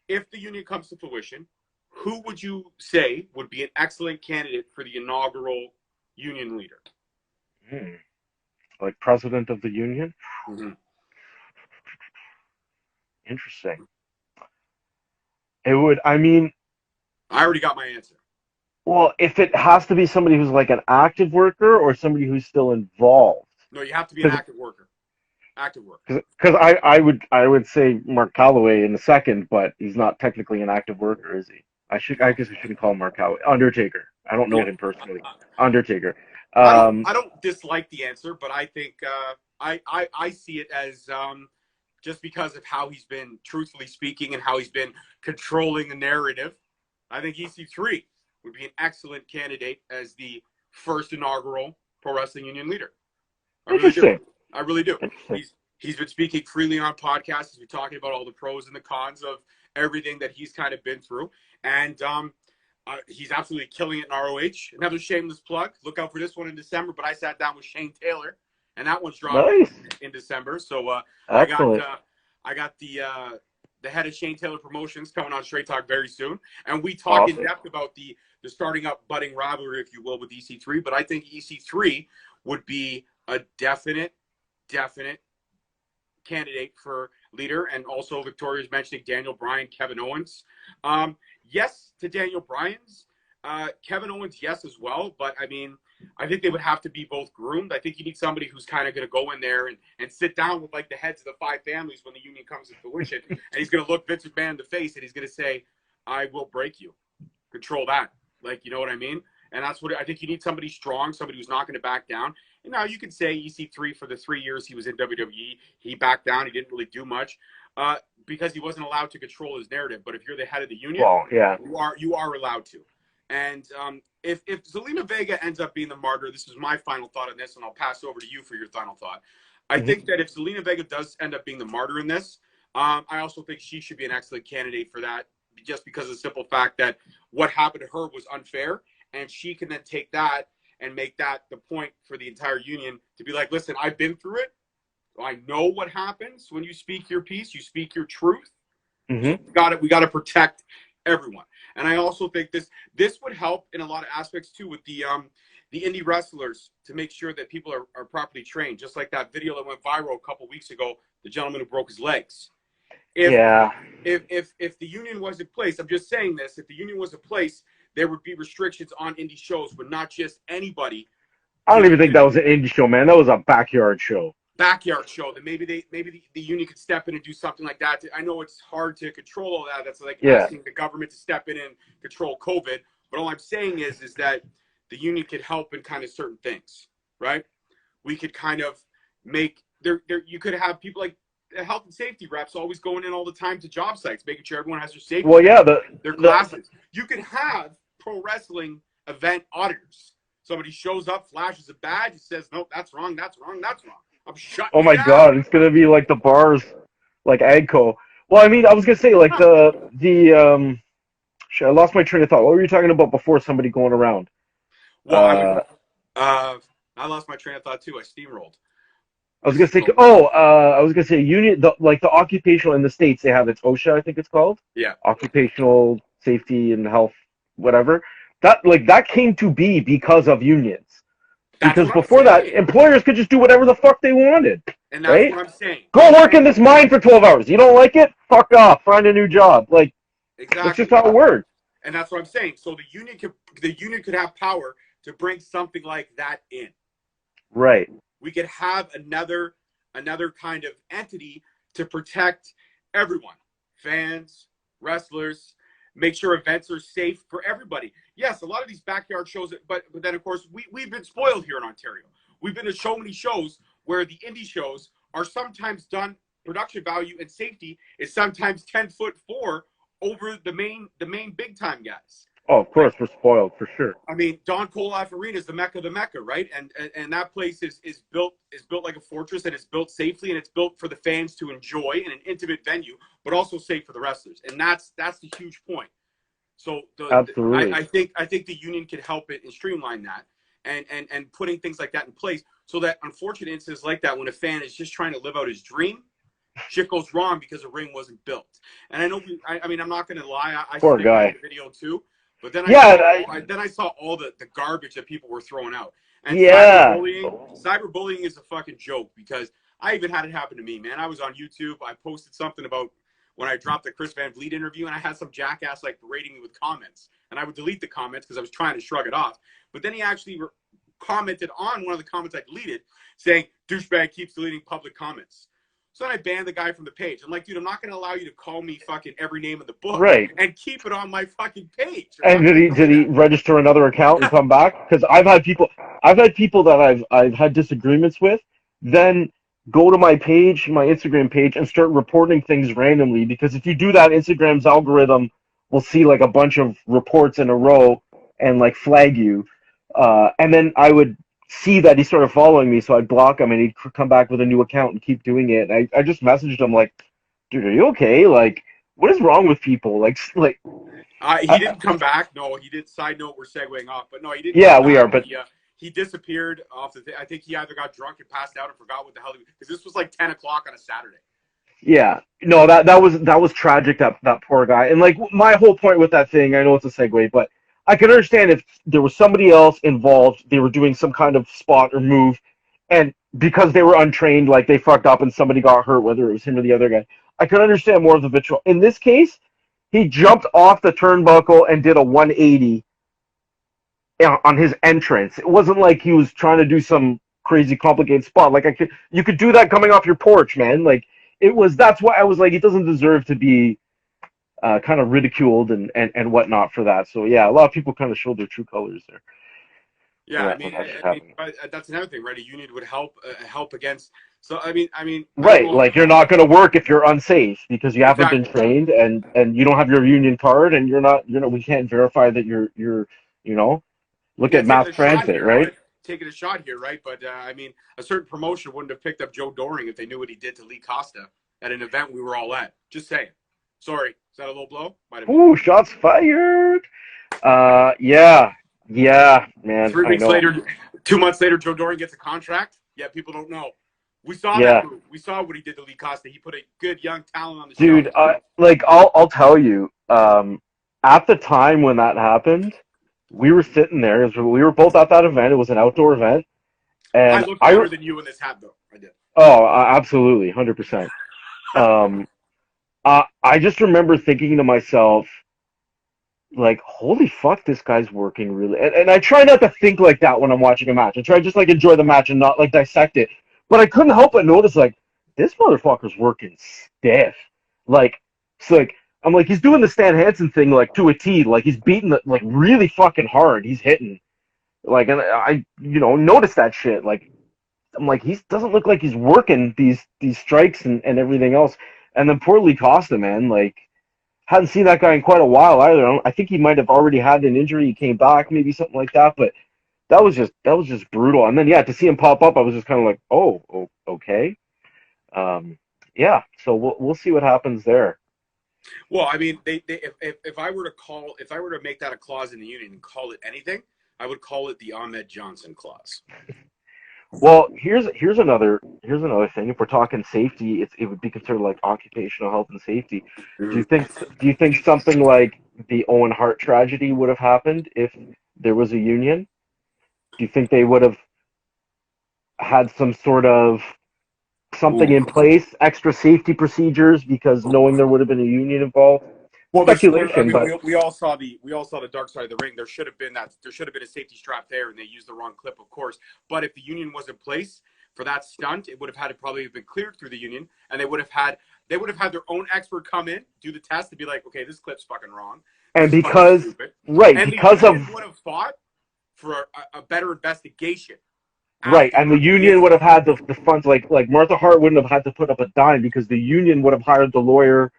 if the union comes to fruition, who would you say would be an excellent candidate for the inaugural union leader? Like president of the union? Mm-hmm. Interesting. It would, I mean, I already got my answer. well, if it has to be somebody who's like an active worker or somebody who's still involved. No, you have to be an active worker. Active worker. Because I would say Mark Calloway in the second, but he's not technically an active worker, is he? I guess I shouldn't call him Mark Calloway. Undertaker. I don't know Yeah. him personally. Undertaker. I don't dislike the answer, but I think I see it as just because of how he's been truthfully speaking and how he's been controlling the narrative. I think EC3 would be an excellent candidate as the first inaugural pro wrestling union leader. I really do. Interesting. I really do. Interesting. He's been speaking freely on podcasts. He's been talking about all the pros and the cons of everything that he's kind of been through, and he's absolutely killing it in ROH. Another shameless plug. Look out for this one in December. But I sat down with Shane Taylor, and that one's dropping Nice. in December. So Excellent. I got the head of Shane Taylor Promotions coming on Straight Talk very soon, and we talk in depth about the starting up budding rivalry, if you will, with EC3. But I think EC3 would be a definite candidate for leader, and also Victoria's mentioning Daniel Bryan, Kevin Owens. Yes to Daniel Bryan's. Kevin Owens, yes, as well. But I mean, I think they would have to be both groomed. I think you need somebody who's kind of going to go in there and sit down with like the heads of the five families when the union comes to fruition. And he's going to look Vince McMahon in the face and he's going to say, I will break you. Control that. Like, you know what I mean? And that's what I think you need, somebody strong, somebody who's not going to back down. And now you could say EC3 for the 3 years he was in WWE, he backed down. He didn't really do much because he wasn't allowed to control his narrative. But if you're the head of the union, Well, yeah. you are allowed to. And if Zelina Vega ends up being the martyr, this is my final thought on this, and I'll pass over to you for your final thought. I think that if Zelina Vega does end up being the martyr in this, I also think she should be an excellent candidate for that, just because of the simple fact that what happened to her was unfair, and she can then take that and make that the point for the entire union to be like, listen, I've been through it. I know what happens when you speak your piece, you speak your truth. So we got to protect everyone. And I also think this would help in a lot of aspects too with the the indie wrestlers to make sure that people are properly trained, just like that video that went viral a couple weeks ago, the gentleman who broke his legs. If Yeah. if the union was in place, I'm just saying this, if the union was in place, there would be restrictions on indie shows, but not just anybody I don't could even think that was an indie show, man. That was a backyard show. backyard show. That maybe the union could step in and do something like that. I know it's hard to control all that. That's like Yeah. asking the government to step in and control COVID. But all I'm saying is that the union could help in kind of certain things, right? We could kind of make there. You could have people like health and safety reps always going in all the time to job sites, making sure everyone has their safety. Well, yeah, their classes. You could have pro wrestling event auditors. Somebody shows up, flashes a badge, and says, "No, that's wrong. That's wrong. That's wrong. I'm shutting oh you my down." God, it's gonna be like the bars, like Agco. Well, I mean, I was gonna say like the shit, I lost my train of thought. What were you talking about before somebody going around? Well, I lost my train of thought too. I steamrolled. I was gonna say, I was gonna say union, like the occupational in the States, they have it's OSHA, I think it's called, Yeah, occupational safety and health, whatever. That came to be because of unions. that's Because what I'm before that, saying, employers could just do whatever the fuck they wanted, and that's right? what I'm saying. Go work in this mine for 12 hours. You don't like it? Fuck off. Find a new job. Like, that's Exactly, just how it works. and that's what I'm saying. So the union could have power to bring something like that in. Right. We could have another kind of entity to protect everyone, fans, wrestlers, make sure events are safe for everybody. Yes, a lot of these backyard shows, but then of course we've been spoiled here in Ontario. We've been to so many shows where the indie shows are sometimes done, production value and safety is sometimes 10'4" over the main big time guys. Oh, of Like, course, we're spoiled for sure. I mean, Don Cole Life Arena is the Mecca of the Mecca, right? And that place is built like a fortress, and it's built safely, and it's built for the fans to enjoy in an intimate venue, but also safe for the wrestlers. And that's the huge point. So Absolutely. I think the union could help it and streamline that, and putting things like that in place, so that unfortunate incidents like that, when a fan is just trying to live out his dream, shit goes wrong because a ring wasn't built. And I know, I mean, I'm not going to lie, I Poor submitted guy. the video too. But then I saw all the garbage that people were throwing out. And Yeah. cyberbullying is a fucking joke, because I even had it happen to me, man. I was on YouTube. I posted something about when I dropped the Chris Van Vliet interview, and I had some jackass like berating me with comments. And I would delete the comments because I was trying to shrug it off. But then he actually commented on one of the comments I deleted, saying, "Douchebag keeps deleting public comments." So then I banned the guy from the page. I'm like, dude, I'm not going to allow you to call me fucking every name in the book, Right. and keep it on my fucking page. And did he register another account and come back? Because I've had people that I've had disagreements with, then go to my page, my Instagram page, and start reporting things randomly. Because if you do that, Instagram's algorithm will see like a bunch of reports in a row and like flag you. And then I would see that he started following me, so I'd block him, and he'd come back with a new account and keep doing it. And I just messaged him like, dude, are you okay? Like, what is wrong with people? Like. He didn't come back. No, he did. Side note, we're segueing off, but no, he didn't. Yeah, we are. But he disappeared off the thing. I think he either got drunk and passed out and forgot what the hell because this was like 10 o'clock on a Saturday. Yeah, no, that was tragic. That poor guy. And like my whole point with that thing, I know it's a segue, but I can understand if there was somebody else involved, they were doing some kind of spot or move, and because they were untrained, like they fucked up and somebody got hurt, whether it was him or the other guy. I could understand more of the vitriol. In this case, he jumped off the turnbuckle and did a 180 on his entrance. It wasn't like he was trying to do some crazy complicated spot. Like you could do that coming off your porch, man. Like it was. That's why I was like, he doesn't deserve to be kind of ridiculed and whatnot for that. So yeah, a lot of people kind of showed their true colors there. Yeah, I mean, that's another thing, right? A union would help against. So I mean, right? Like you're not going to work if you're unsafe because you haven't been trained and you don't have your union card and you're not. We can't verify that you're. Look at mass transit, right? Taking a shot here, right? But I mean, a certain promotion wouldn't have picked up Joe Doring if they knew what he did to Lee Costa at an event we were all at. Just saying. Sorry, is that a low blow? Ooh, shots fired. Yeah, man. 3 weeks later, 2 months later, Joe Doring gets a contract. Yeah, people don't know. We saw that move. We saw what he did to Lee Costa. He put a good young talent on the show. Dude, like I'll tell you, at the time when that happened, we were sitting there. We were both at that event. It was an outdoor event, I and look better than you in this hat, though. I did. absolutely, 100%. Um, I just remember thinking to myself, like, holy fuck, this guy's working really. And I try not to think like that when I'm watching a match. I try to just like enjoy the match and not like dissect it. But I couldn't help but notice, like, this motherfucker's working stiff. Like, it's like, I'm like, he's doing the Stan Hansen thing like to a T. Like, he's beating it like really fucking hard. He's hitting. Like, and I, noticed that shit. Like, I'm like, he doesn't look like he's working these strikes and everything else. And then poor Lee Costa, man, like, hadn't seen that guy in quite a while either. I think he might have already had an injury. He came back, maybe something like that. But that was just brutal. And then yeah, to see him pop up, I was just kind of like, oh, okay. Um, yeah. So we'll see what happens there. Well, I mean, if I were to make that a clause in the union and call it anything, I would call it the Ahmed Johnson clause. Well, here's another thing. If we're talking safety, it would be considered like occupational health and safety. Do you think do you think something like the Owen Hart tragedy would have happened if there was a union? Do you think they would have had some sort of something in Ooh. place, extra safety procedures, because knowing there would have been a union involved? Well, I Speculation, mean, but we all saw the dark side of the ring. There should have been a safety strap there, and they used the wrong clip, of course. But if the union was in place for that stunt, it would have had to probably have been cleared through the union, and they would have had their own expert come in, do the test, and be like, okay, this clip's fucking wrong. This and is fucking because stupid. right, And the because of union would have fought for a better investigation right, and the afterward. union would have had the funds, like Martha Hart wouldn't have had to put up a dime because the union would have hired the lawyer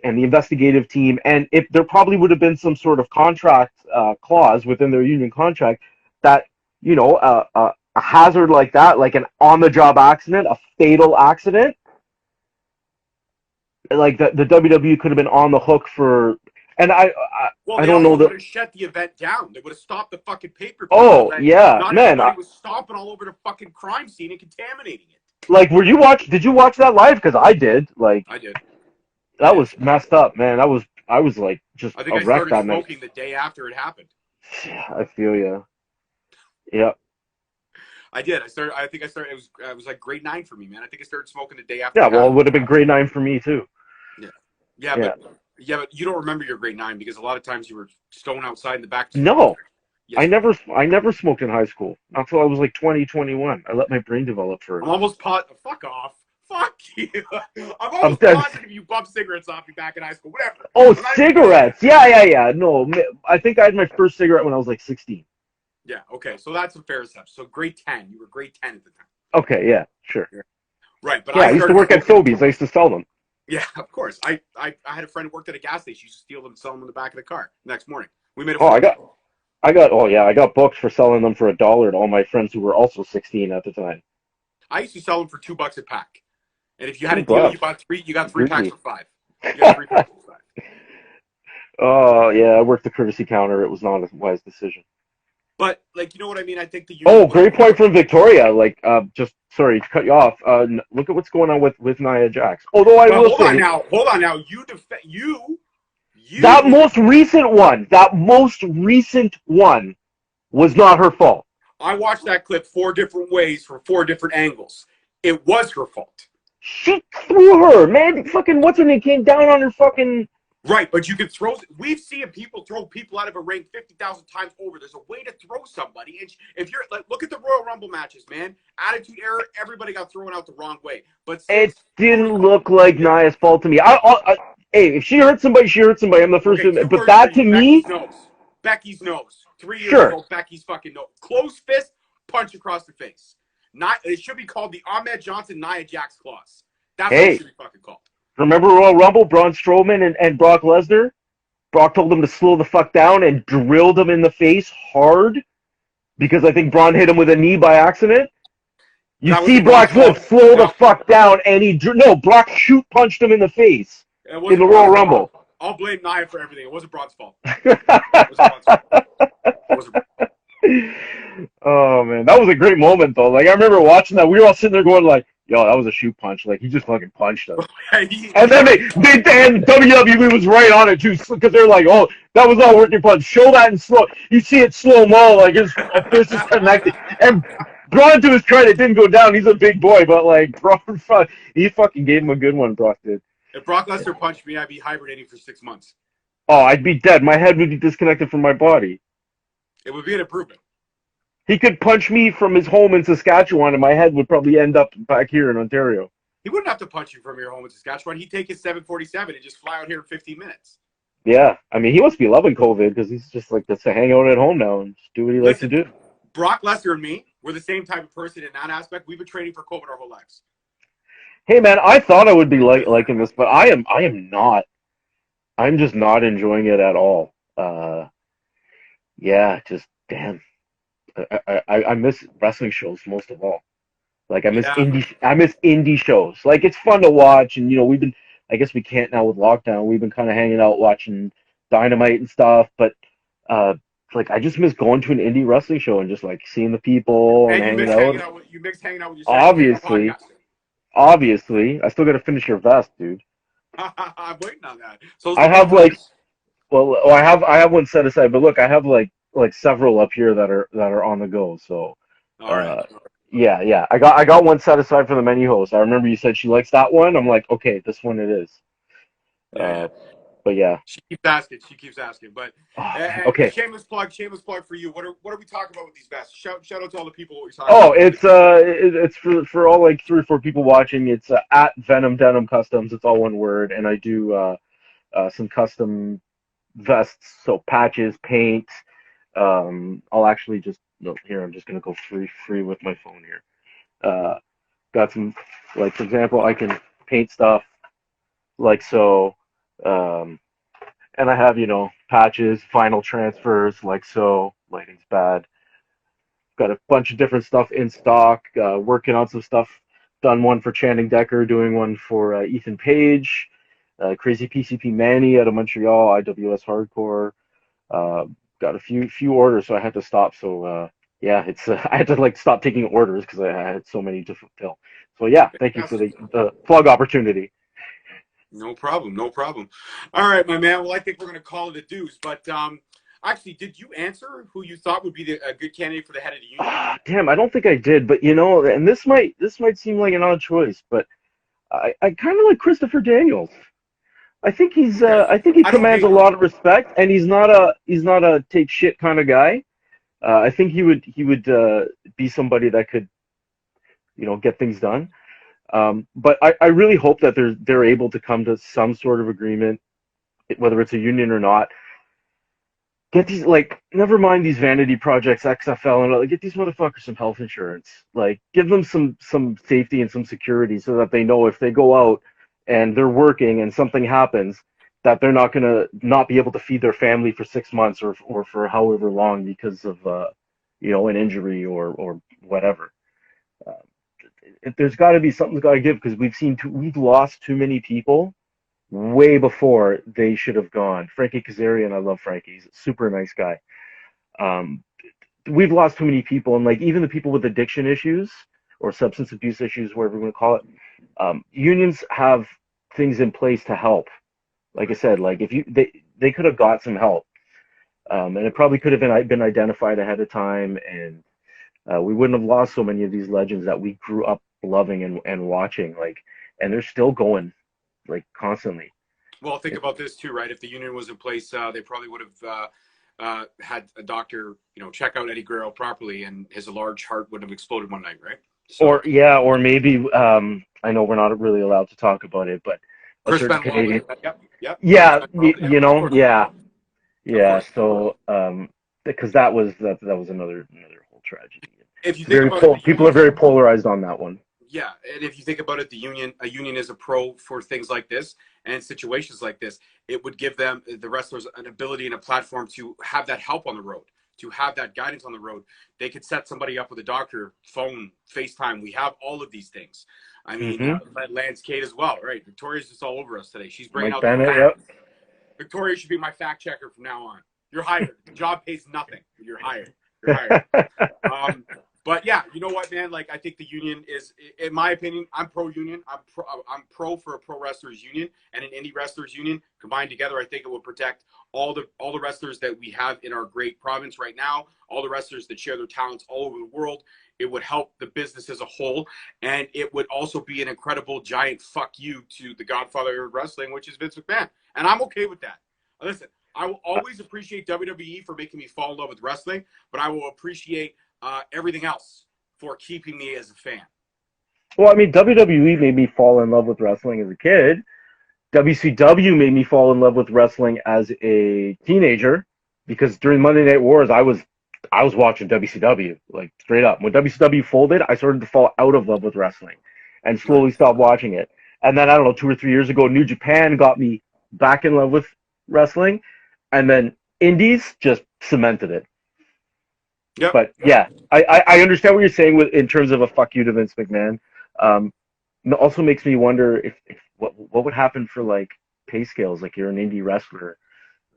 and the investigative team, and if there probably would have been some sort of contract clause within their union contract that a hazard like that, like an on-the-job accident, a fatal accident, like the WWE could have been on the hook for. And Well, I they don't know also that. would have shut the event down. They would have stopped the fucking pay-per-view so Oh that yeah, not man. everybody was stomping all over the fucking crime scene and contaminating it. Like, did you watch that live? Because I did. Like, I did. I that did. was messed up, man. I was like just I think a I wreck started that night. smoking the day after it happened. I feel you. Yeah. I did. I think I started. It was like grade 9 for me, man. I think I started smoking the day after Yeah. it Well, it happened. would have been grade 9 for me too. Yeah. Yeah, Yeah. but you don't remember your grade 9 because a lot of times you were stoned outside in the back. No, Yes. I never smoked in high school until I was like 20, 21. I let my brain develop I'm first. almost Fuck off. Fuck you. I'm I'm almost dead. positive you bumped cigarettes off me back in high school. Whatever. Oh, I'm not even gonna. cigarettes. Yeah. No, I think I had my first cigarette when I was like 16. Yeah. Okay. So that's a fair assessment. So grade 10. You were grade 10 at the time. Okay, yeah, sure. Right. But Yeah, I I used to started work at smoking. Sobeys. I used to sell them. Yeah, of course. I had a friend who worked at a gas station. He used to steal them and sell them in the back of the car the next morning. We made a Oh, fortune. oh yeah, I got booked for selling them for $1 to all my friends who were also 16 at the time. I used to sell them for $2 a pack. And if you had a deal, $2. you bought three. You got 3 packs Greedy. for 5. You got 3 packs for 5. Oh yeah, I worked the courtesy counter. It was not a wise decision. But like, you know what I mean? I think the Oh, union would have. great point from Victoria. Like, just sorry to cut you off. Look at what's going on with Nia Jax. Although I But will say hold on now. that You. most recent one was not her fault. I watched that clip 4 different ways from 4 different angles. It was her fault. She threw her, man. Fucking what's her name came down on her fucking. Right, but you can throw. We've seen people throw people out of a ring 50,000 times over. There's a way to throw somebody. And if you're like, look at the Royal Rumble matches, man. Attitude error. Everybody got thrown out the wrong way. But It didn't look like Nia's fault to me. Hey, if she hurt somebody, she hurt somebody. I'm the first okay, to admit. two But words for that you. to me, Becky's nose. 3 years sure. ago, Becky's fucking nose. Closed fist, punch across the face. Not. It should be called the Ahmed Johnson Nia Jax clause. That's what it should be fucking called. Remember Royal Rumble, Braun Strowman and Brock Lesnar? Brock told him to slow the fuck down and drilled him in the face hard because I think Braun hit him with a knee by accident. You see Brock slow the fuck down, and Brock shoot punched him in the face in the Royal Rumble. I'll blame Nia for everything. It wasn't Braun's fault. Oh man, that was a great moment though. Like I remember watching that. We were all sitting there going like, yo, that was a shoot punch. Like he just fucking punched him. And He then already and WWE was right on it too, because they're like, oh, that was not a working punch. Show that in slow. You see it slow mo, like his fist is connected. And Braun, to his credit, didn't go down. He's a big boy, but like Braun, he fucking gave him a good one. Brock did. if Brock Lesnar punched me, I'd be hibernating for 6 months. Oh, I'd be dead. My head would be disconnected from my body. It would be an improvement. He could punch me from his home in Saskatchewan, and my head would probably end up back here in Ontario. He wouldn't have to punch you from your home in Saskatchewan. He'd take his 747 and just fly out here in 15 minutes. Yeah, I mean, he must be loving COVID because he's just like to hang out at home now and just do what he likes to Listen, do. Brock Lesnar and me, we're the same type of person in that aspect. We've been training for COVID our whole lives. Hey, man, I thought I would be liking this, but I am not. I'm just not enjoying it at all. Yeah, just damn. I miss wrestling shows most of all. Like Yeah. I miss indie shows. Like it's fun to watch, and we've been. I guess we can't now with lockdown. We've been kind of hanging out watching Dynamite and stuff, but uh, like I just miss going to an indie wrestling show and just like seeing the people and And hanging out. you mix hanging out with your secretary and Obviously, podcasting. obviously, I still got to finish your vest, dude. I'm waiting on that. So is I the have men's like, house. well, I have one set aside, but look, I have like several up here that are on the go. So, All right. uh, yeah, yeah, I got one set aside for the menu host. I remember you said she likes that one. I'm like, okay, this one it is. Yeah, yeah. Uh, but yeah, She keeps asking. She keeps asking. But okay. shameless plug. Shameless plug for you. What are we talking about with these vests? Shout out to all the people what we're talking Oh, about. it's for all like 3 or 4 people watching. It's at Venom Denim Customs. It's all one word, and I do some custom vests, so patches, paint. I'll actually just no here. I'm just gonna go free with my phone here. Got some, like, for example, I can paint stuff like so, um, and I have patches, final transfers like so. Lighting's bad. Got a bunch of different stuff in stock. Working on some stuff. Done one for Channing Decker. Doing one for Ethan Page. Crazy PCP Manny out of Montreal. IWS Hardcore. Uh, got a few orders, so I had to stop. So yeah, it's I had to like stop taking orders because I had so many to fulfill. So yeah, thank you for Fantastic. the plug opportunity. No problem. No problem. All right, my man. Well, I think we're going to call it a deuce. But actually, did you answer who you thought would be a good candidate for the head of the union? Ah, damn, I don't think I did, but and this might seem like an odd choice, but I kind of like Christopher Daniels. Okay. I think he I don't commands a hate on him. lot of respect, and he's not a take shit kind of guy. I think he would be somebody that could get things done. But I really hope that they're able to come to some sort of agreement, whether it's a union or not. Get these, like, never mind these vanity projects, XFL, and all, get these motherfuckers some health insurance. Like, give them some safety and some security so that they know if they go out and they're working and something happens, that they're not gonna not be able to feed their family for 6 months or for however long because of an injury or whatever. Uh, there's got to be something's got to give because we've lost too many people way before they should have gone. Frankie Kazarian, I love Frankie. He's a super nice guy. Um, we've lost too many people, and like even the people with addiction issues or substance abuse issues, whatever you want to call it, unions have things in place to help. Like I Right. said, like if they could have got some help, and it probably could have been identified ahead of time, and we wouldn't have lost so many of these legends that we grew up loving and watching. Like, and they're still going like constantly. Well, think about this too, right? If the union was in place, they probably would have had a doctor, check out Eddie Guerrero properly, and his large heart wouldn't have exploded one night, right? Or So yeah, or maybe I know we're not really allowed to talk about it, but a Chris certain Benoit would Canadian, have. Yep, yep. Chris yeah, Benoit. Yep, of course, yeah, of yeah. course. So because that was another whole tragedy. If you It's think very about it, the people are union. very polarized on that one. Yeah, and if you think about it, a union is a pro for things like this and situations like this. It would give them, the wrestlers, an ability and a platform to have that help on the road, to have that guidance on the road. They could set somebody up with a doctor, phone, FaceTime. We have all of these things. I mean, Hmm. Lance Cade as well, right? Victoria's just all over us today. She's bringing Mike out the Bennett, facts. yep. Victoria should be my fact checker from now on. You're hired. The job pays nothing. You're hired. You're hired. Um, But yeah, you know what, man? Like, I think the union is, in my opinion, I'm pro union. I'm pro for a pro wrestlers union and an indie wrestlers union combined together. I think it would protect all the wrestlers that we have in our great province right now. All the wrestlers that share their talents all over the world. It would help the business as a whole, and it would also be an incredible giant fuck you to the Godfather of wrestling, which is Vince McMahon. And I'm okay with that. Listen, I will always appreciate WWE for making me fall in love with wrestling, but I will appreciate everything else for keeping me as a fan. Well, I mean, WWE made me fall in love with wrestling as a kid. WCW made me fall in love with wrestling as a teenager because during Monday Night Wars, I was watching WCW like straight up. When WCW folded, I started to fall out of love with wrestling and Right. slowly stopped watching it. And then I don't know, 2 or 3 years ago, New Japan got me back in love with wrestling, and then Indies just cemented it. Yep. But yeah, I understand what you're saying with in terms of a fuck you to Vince McMahon. Um, it also makes me wonder if what would happen for like pay scales. Like you're an indie wrestler,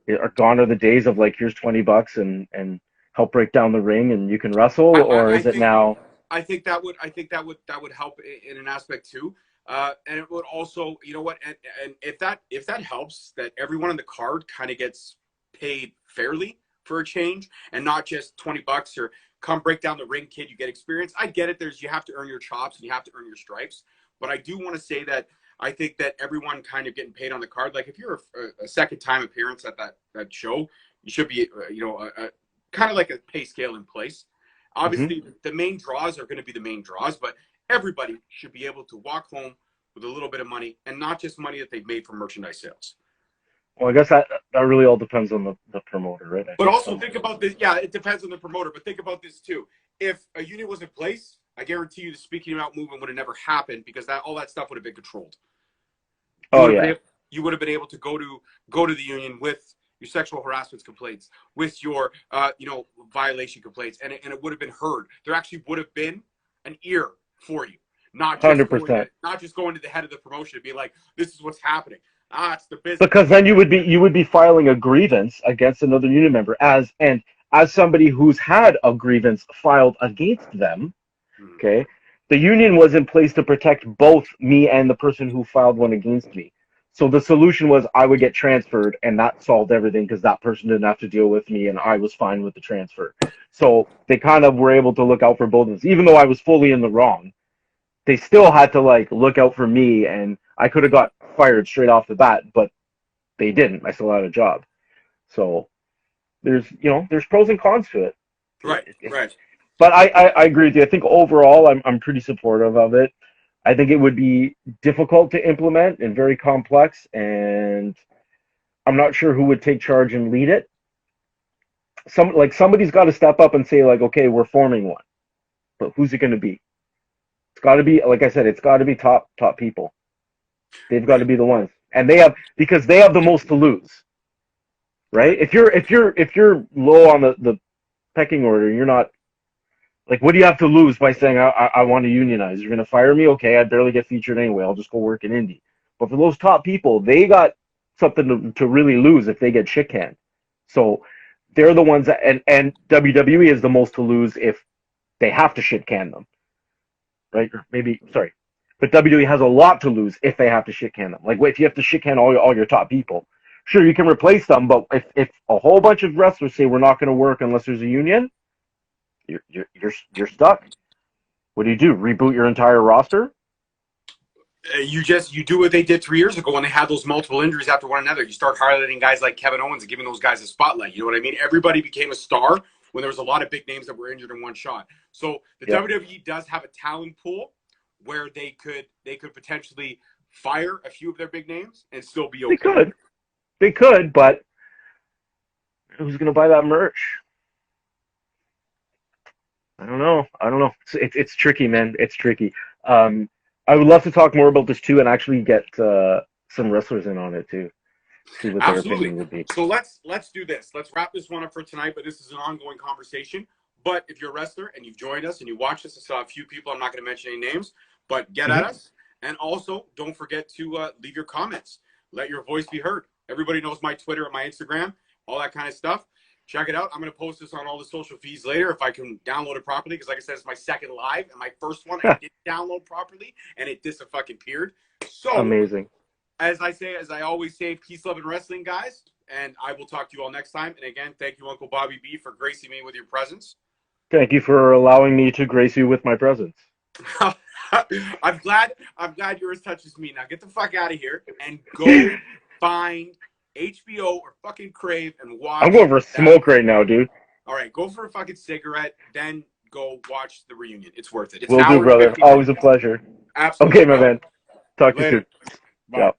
are gone are the days of like here's $20 and help break down the ring and you can wrestle, or I is it think now? that would help in an aspect too. And it would also, you know what, and if that helps, that everyone on the card kind of gets paid fairly for a change, and not just $20 or come break down the ring, kid, you get experience. I get it. You have to earn your chops and you have to earn your stripes, but I do want to say that I think that everyone kind of getting paid on the card. Like if you're a second time appearance at that show, you should be, kind of like a pay scale in place. Hmm. Obviously, the main draws are going to be the main draws, but everybody should be able to walk home with a little bit of money, and not just money that they've made from merchandise sales. Well, I guess that really all depends on the promoter, right? I But think also some. think about this. Yeah, it depends on the promoter, but think about this too. If a union was in place, I guarantee you the speaking out movement would have never happened because that all that stuff would have been controlled. You Oh would have been yeah, able, you would have been able to go to the union with your sexual harassment complaints, with your violation complaints, and it would have been heard. There actually would have been an ear for you, not just going 100%. to not just going to the head of the promotion and be like, "This is what's happening." It's the business. Because then you would be filing a grievance against another union member as somebody who's had a grievance filed against them. Hmm. Okay, the union was in place to protect both me and the person who filed one against me. So the solution was I would get transferred, and that solved everything because that person didn't have to deal with me, and I was fine with the transfer. So they kind of were able to look out for both of us, even though I was fully in the wrong. They still had to like look out for me, and I could have got fired straight off the bat, but they didn't. I still had a job. So there's pros and cons to it. Right, right. But I agree with you. I think overall I'm pretty supportive of it. I think it would be difficult to implement and very complex, and I'm not sure who would take charge and lead it. Somebody's got to step up and say like, okay, we're forming one, but who's it going to be? It's got to be, like I said, it's got to be top people. They've got to Right. be the ones, and because they have the most to lose, Right. right? If you're low on the pecking order, you're not like, what do you have to lose by saying I want to unionize? You're going to fire me? Okay, I barely get featured anyway. I'll just go work in indie. But for those top people, they got something to really lose if they get shit canned. So they're the ones that, and WWE is the most to lose if they have to shit can them, right? Or maybe, sorry. But WWE has a lot to lose if they have to shit can them. Like, if you have to shit can all your top people, sure, you can replace them, but if a whole bunch of wrestlers say we're not going to work unless there's a union, you're stuck. What do? Reboot your entire roster? You do what they did 3 years ago when they had those multiple injuries after one another. You start highlighting guys like Kevin Owens and giving those guys a spotlight. You know what I mean? Everybody became a star when there was a lot of big names that were injured in one shot. So the Yeah, WWE does have a talent pool where they could potentially fire a few of their big names and still be they okay. could, they could, but who's gonna buy that merch? I don't know. It's tricky, man. It's tricky. Um, I would love to talk more about this too, and actually get some wrestlers in on it too. See what their Absolutely. opinion would be. So let's do this. Let's wrap this one up for tonight. But this is an ongoing conversation. But if you're a wrestler and you've joined us and you watched us, I saw a few people. I'm not going to mention any names, but get at Hmm. us. And also, don't forget to leave your comments. Let your voice be heard. Everybody knows my Twitter and my Instagram, all that kind of stuff. Check it out. I'm going to post this on all the social feeds later if I can download it properly. Because, like I said, it's my second live, and my first one I didn't download properly, and it disappeared. So, Amazing. as I always say, peace, love, and wrestling, guys. And I will talk to you all next time. And again, thank you, Uncle Bobby B, for gracing me with your presence. Thank you for allowing me to grace you with my presence. I'm glad yours touches me. Now get the fuck out of here and go find HBO or fucking Crave and watch. I'm going for a smoke right now, dude. All right, go for a fucking cigarette, then go watch the reunion. It's worth it. It's Will an do, hour and brother. 50 Always minutes. a pleasure. Absolutely. Okay, my man. Talk to you Later. soon. Bye. Yeah.